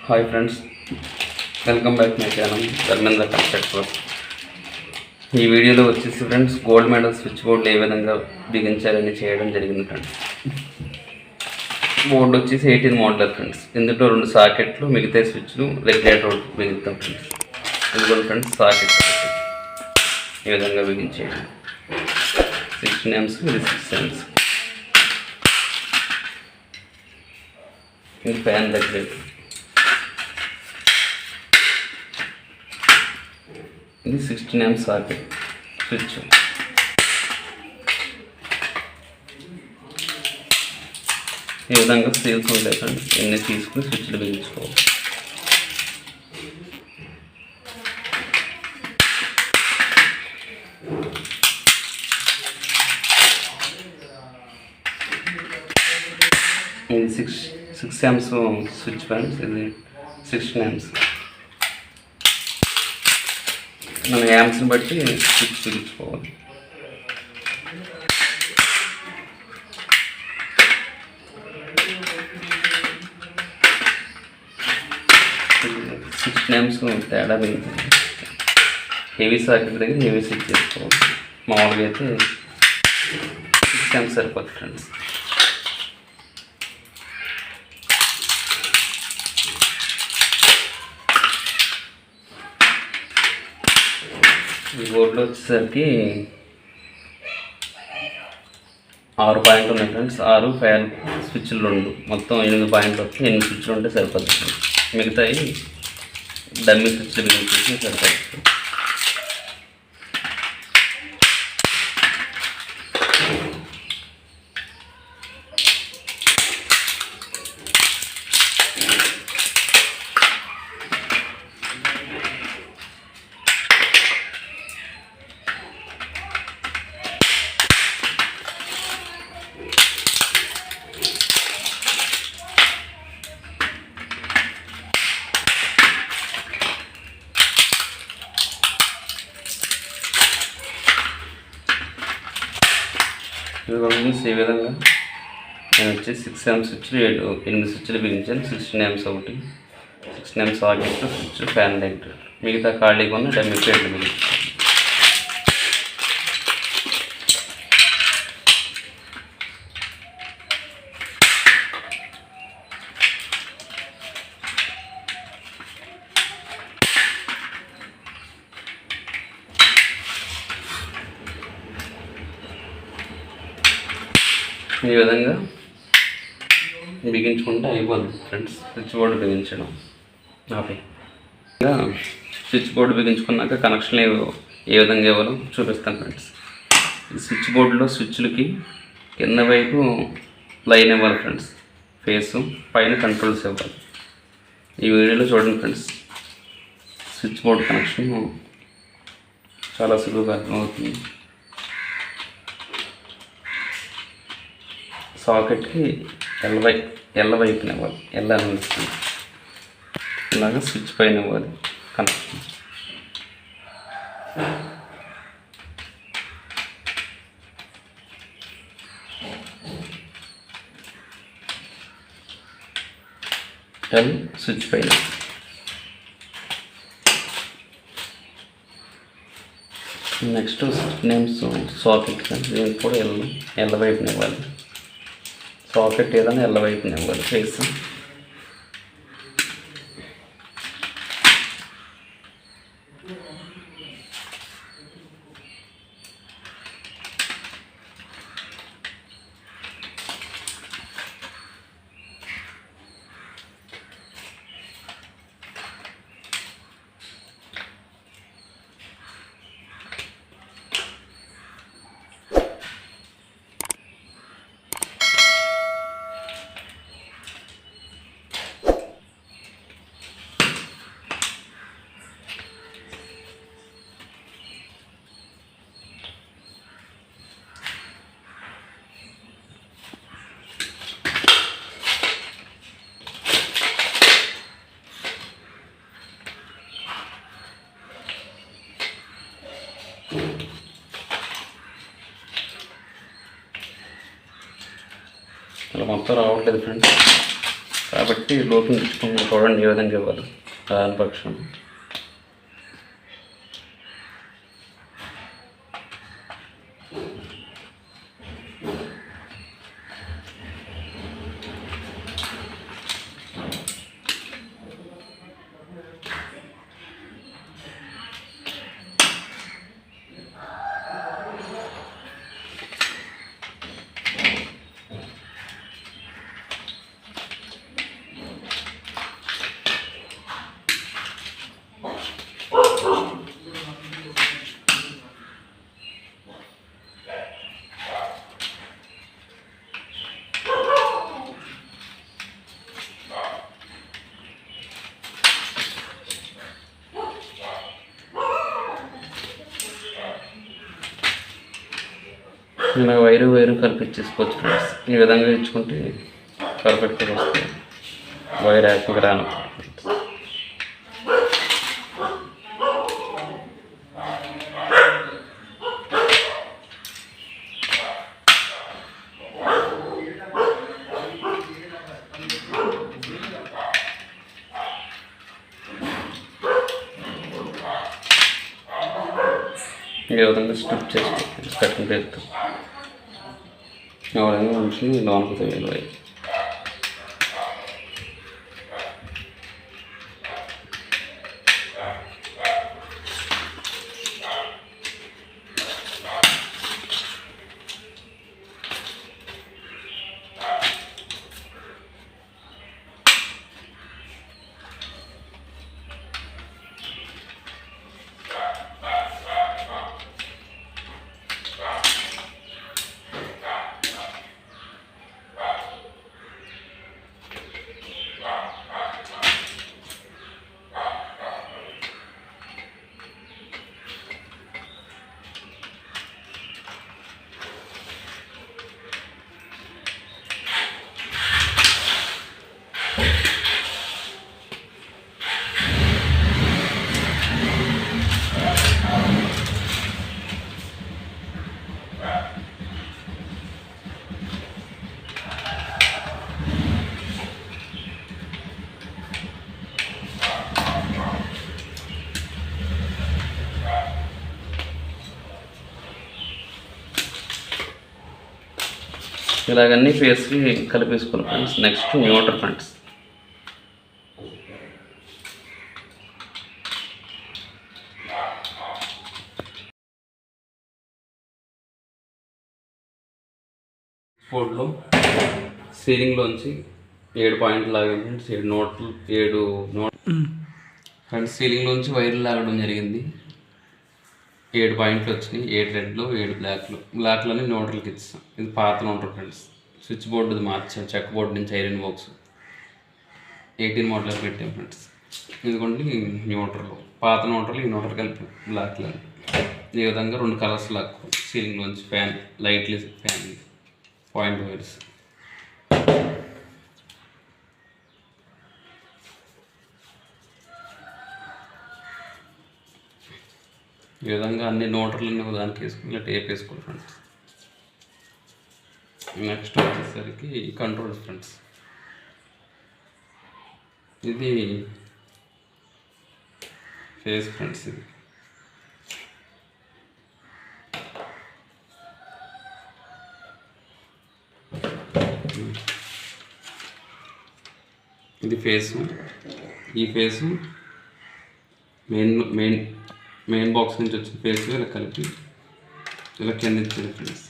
Hi friends, welcome back my channel Dharmendra constructor. ఈ వీడియోలో వచ్చేసి ఫ్రెండ్స్ గోల్డ్ మెడల్ స్విచ్ బోర్డులు ఏ విధంగా బిగించాలని చేయడం జరిగింది ఫ్రెండ్స్. బోర్డు వచ్చేసి 18 మోడల్ ఫ్రెండ్స్. ఇందులో 2 సాకెట్లు, మిగతా స్విచ్లు, రెగ్యులేటర్ బిగిస్తాం ఫ్రెండ్స్. ఇదిగోండి ఫ్రెండ్స్ సాకెట్ ఈ విధంగా బిగించేయండి. 16 amps, ఇది 6 amps. ఇది ఫ్యాన్ రెగ్యులేటర్, ఇది 16 amps సాకెట్ స్విచ్. ఈ విధంగా స్టీల్స్ ఉంటాయి ఫ్రెండ్స్. ఇన్ని తీసుకుని స్విచ్లు బిగించుకోవాలి. ఇది 6 amps స్విచ్ ఫ్రెండ్స్. ఇది 16 amps. మన యాంప్స్ని బట్టి స్విచ్ బిగించుకోవాలి. amps తేడా బిగించాలి. హెవీ సాకెట్ దగ్గర హెవీ స్విచ్ చేసుకోవాలి. మామూలుగా అయితే 6 amps సరిపోతుంది ఫ్రెండ్స్. ఈ బోర్డులో వచ్చేసరికి 6 పాయింట్లు ఉన్నాయి ఫ్రెండ్స్. 6 ఫ్యాన్ స్విచ్లు 2, మొత్తం 8 పాయింట్లు వస్తాయి. 8 స్విచ్లు ఉంటే సరిపోతుంది. మిగతాయి డమ్మీ స్విచ్లు బిగించేసి సరిపోతుంది. ఈ విధంగా నేను వచ్చి 6 amps స్విచ్లు 8 స్విచ్లు బిగించాను. 16 amps ఒకటి, 16 amps socket switch, fan light, మిగతా ఖాళీగా ఉన్న డమ్మీ ప్లేట్లు బిగించాను. ఈ విధంగా బిగించుకుంటే అయిపోతుంది ఫ్రెండ్స్ స్విచ్ బోర్డు బిగించడం. స్విచ్ బోర్డు బిగించుకున్నాక కనెక్షన్ ఏ విధంగా ఇవ్వాలో చూపిస్తాను ఫ్రెండ్స్. ఈ స్విచ్ బోర్డులో స్విచ్లకి కింద వైపు లైన్ ఇవ్వాలి ఫ్రెండ్స్, ఫేసు పైన కంట్రోల్స్ ఇవ్వాలి. ఈ వీడియోలో చూడండి ఫ్రెండ్స్. స్విచ్ బోర్డు కనెక్షన్ చాలా సులువుగా అర్థమవుతుంది. సాకెట్కి ఎల్ల వైపున ఇవ్వాలి, ఎల్లని ఇలాగా స్విచ్ పైన ఇవ్వాలి కనెక్షన్. ఎల్ స్విచ్ పైన. నెక్స్ట్ 16 amps సాకెట్, దీనికి కూడా ఎల్ల వైపున ఇవ్వాలి. సాకెట్ ఏదైనా ఎల్ల వైపున ఇవ్వాలి ఫేస్. ఇలా మొత్తం రావట్లేదు ఫ్రెండ్స్. కాబట్టి లోపల ఇచ్చుకుని చూడండి ఏ విధంగా ఇవ్వాలి దాని పక్షం. ఇలా వైరు కలిపించేసుకోవచ్చు ఫ్రెండ్స్. ఈ విధంగా ఇచ్చుకుంటే పర్ఫెక్ట్గా వస్తుంది. వైర్ యాక్టివ్గా రాను. ఈ విధంగా స్టిప్ చేసుకోవచ్చు కటింగ్ టేప్తో. ఆ విధంగా ఉంచుని లోనకు తేవాలి. ఇలాగన్నీ ఫేస్కి కలిపేసుకోవాలి ఫ్రెండ్స్. Next neutral friends. బోర్డులో సీలింగ్లోంచి 7 పాయింట్లు లాగాం ఫ్రెండ్స్. 7 నోట్లు ఫ్రెండ్స్. సీలింగ్లోంచి వైర్లు లాగడం జరిగింది. 7 పాయింట్లు వచ్చినాయి. 7 రెడ్లు 7 బ్లాక్లోనే న్యూట్రల్కి ఇచ్చాం. ఇది పాత న్యూట్రల్ ఫ్రెండ్స్. స్విచ్ బోర్డు మార్చాం. చెక్ బోర్డు నుంచి ఐరన్ బాక్స్ 18 మోడల్ పెట్టాం ఫ్రెండ్స్. ఇదిగోండి న్యూట్రల్, పాత న్యూట్రల్, ఈ న్యూట్రల్ కలిపి బ్లాక్లో. ఈ విధంగా 2 కలర్స్ లాక్ సీలింగ్లోంచి ఫ్యాన్ లైట్లీ ఫ్యాన్ పాయింట్ వైర్స్. ఈ విధంగా అన్ని నోటర్లన్నీ దానికి వేసుకుని ఇలా టేప్ వేసుకోవాలి ఫ్రెండ్స్. నెక్స్ట్ వచ్చేసరికి కంట్రోల్స్ ఫ్రెండ్స్. ఇది ఫేస్ ఫ్రెండ్స్. ఇది ఫేసు. ఈ ఫేసు మెయిన్ బాక్స్ నుంచి వచ్చిన ఫేస్ ఇలా కలిపి ఇలా కింద ఇచ్చింది ఫ్రెండ్స్.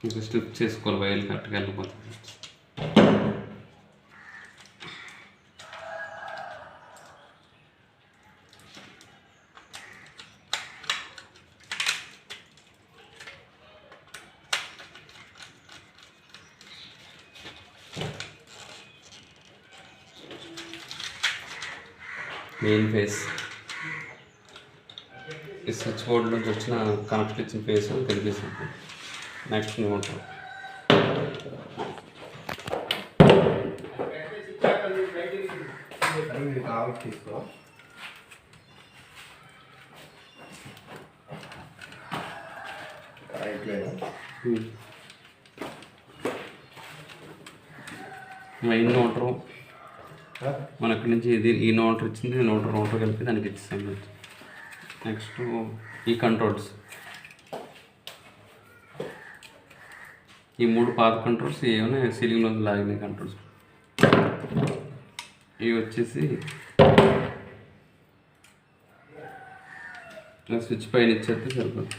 ఇంకా స్ట్రిప్ చేసుకోవాలి. వైర్లు కరెక్ట్గా వెళ్ళిపోతుంది. మెయిన్ ఫేస్ ఈ స్విచ్ బోర్డు నుంచి వచ్చిన కనెక్షన్ ఇచ్చిన ఫేస్ కనిపిస్తుంది. Next neutral. తీసుకో. మెయిన్ నోటరు మన అక్కడి నుంచి ఇది ఈ నోటర్ ఇచ్చింది, నోటర్ కలిపి దానికి ఇచ్చేసాం. నెక్స్ట్ ఈ కంట్రోల్స్, ఈ 3 పాత కంట్రోల్స్ ఏమైనా సీలింగ్లో లాగిన కంట్రోల్స్. ఇవి వచ్చేసి స్విచ్ పైన ఇచ్చేస్తే సరిపోతుంది.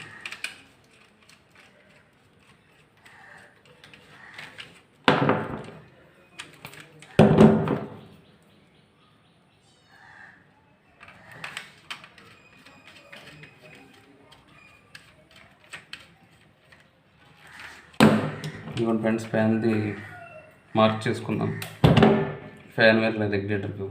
ఇవన్నీ ఫ్రెండ్స్ ఫ్యాన్ది మార్క్ చేసుకుందాం. Fan wire రెగ్యులేటర్కి